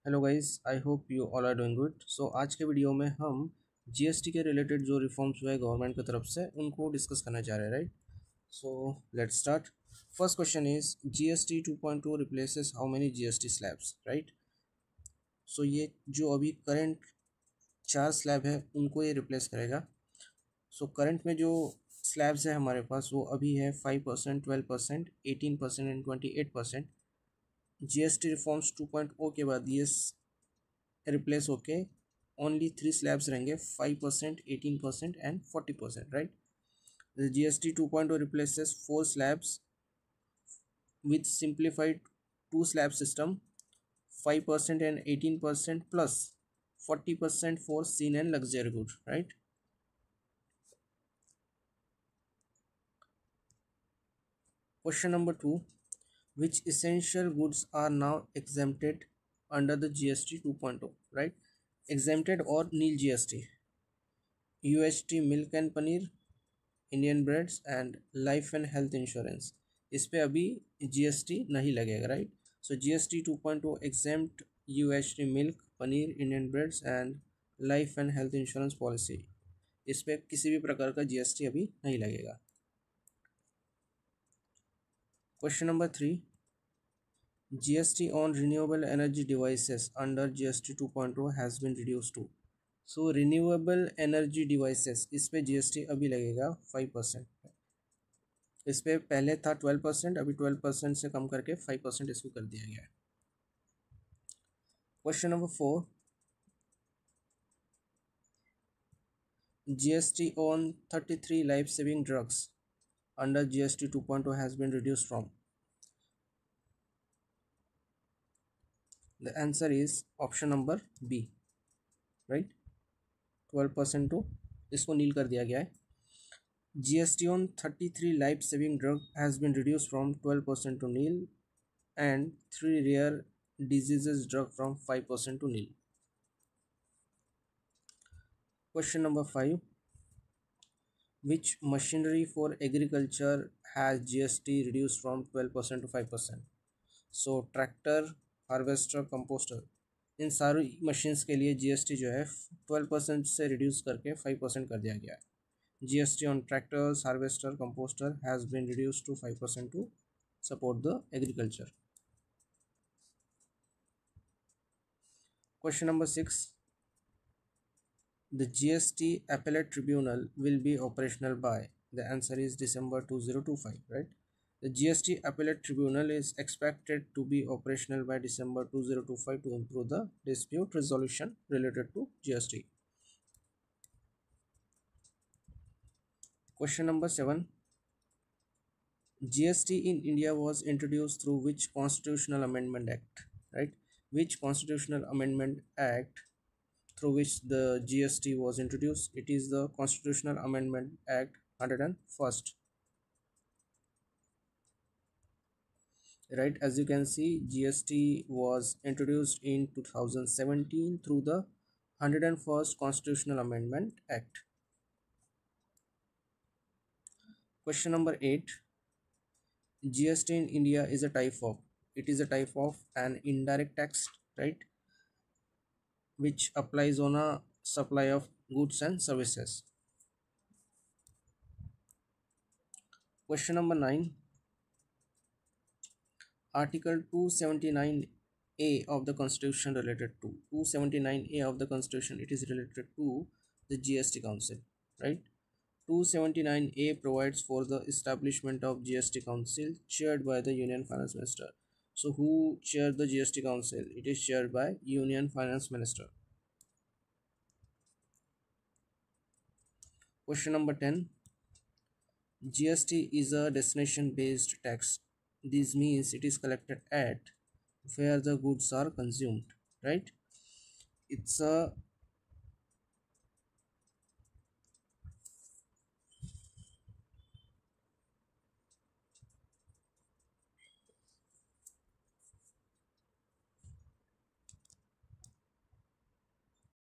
Hello guys, I hope you all are doing good. So आज के video में हम जीएसटी के रिलेटेड जो रिफॉर्म्स हुए गवर्नमेंट की तरफ से उनको डिस्कस करना चाह रहे हैं, right? So let's start. First question is GST 2.2 replaces how many GST slabs, right? So ये जो अभी करंट चार स्लैब है उनको ये रिप्लेस करेगा। सो करंट में जो स्लैब्स है हमारे पास वो अभी है 5%, 12%, 18% एंड 28%। जीएसटी रिफॉर्म्स 2.0 के बाद ये रिप्लेस होके ओनली थ्री स्लैब्स रहेंगे, 5%, 18% and 40%, right? The GST 2.0 replaces four slabs with simplified two slab system, 5% and 18% plus 40% for sin and luxury good, right? Question number 2, which essential goods are now exempted under the GST 2.0, right? Exempted or nil GST: UHT milk and paneer, Indian breads and life and health insurance. इस पे अभी GST नहीं लगेगा, right? So GST 2.2 exempt UHT milk, paneer, Indian breads and life and health insurance policy. इस पे किसी भी प्रकार का जीएसटी अभी नहीं लगेगा। Question number 3, GST on renewable energy devices under GST 2.0 has been reduce to. So renewable energy devices, इस पे जीएसटी अभी लगेगा 5%। इस पे पहले था 12%, अभी 12% से कम करके 5% इसको कर दिया गया है। Question number 4, GST on 33 life saving drugs under GST 2.0 has been reduced from. The answer is option number B, right? 12% to इसको नील कर दिया गया है। GST on 33 life saving drug has been reduced from 12% to nil and 3 rare diseases drug from 5% to nil. Question number 5, which machinery for agriculture has GST reduced from 12% to 5%? So tractor, harvester, composter, इन सारी machines के लिए GST जो है 12% से reduce करके 5% कर दिया गया है। GST on tractors, harvester, composter has been reduce to 5% to support the agriculture. Question number 6, the GST appellate tribunal will be operational by. The answer is December 2025, right? The GST appellate tribunal is expected to be operational by December 2025 to improve the dispute resolution related to GST. Question number 7, GST in India was introduced through which constitutional amendment act, right? Which constitutional amendment act through which the GST was introduced? It is the Constitutional Amendment Act 101st. Right, as you can see, GST was introduced in 2017 through the 101st Constitutional Amendment Act. Question number 8, GST in India is a type of, it is a type of an indirect tax, right, which applies on a supply of goods and services. Question number 9, Article 279A of the Constitution related to 279A of the Constitution, it is related to the GST Council, right? 279A provides for the establishment of GST Council chaired by the Union Finance Minister. So who chaired the GST Council? It is chaired by Union Finance Minister. Question number 10, GST is a destination based tax. This means it is collected at where the goods are consumed, right? It's a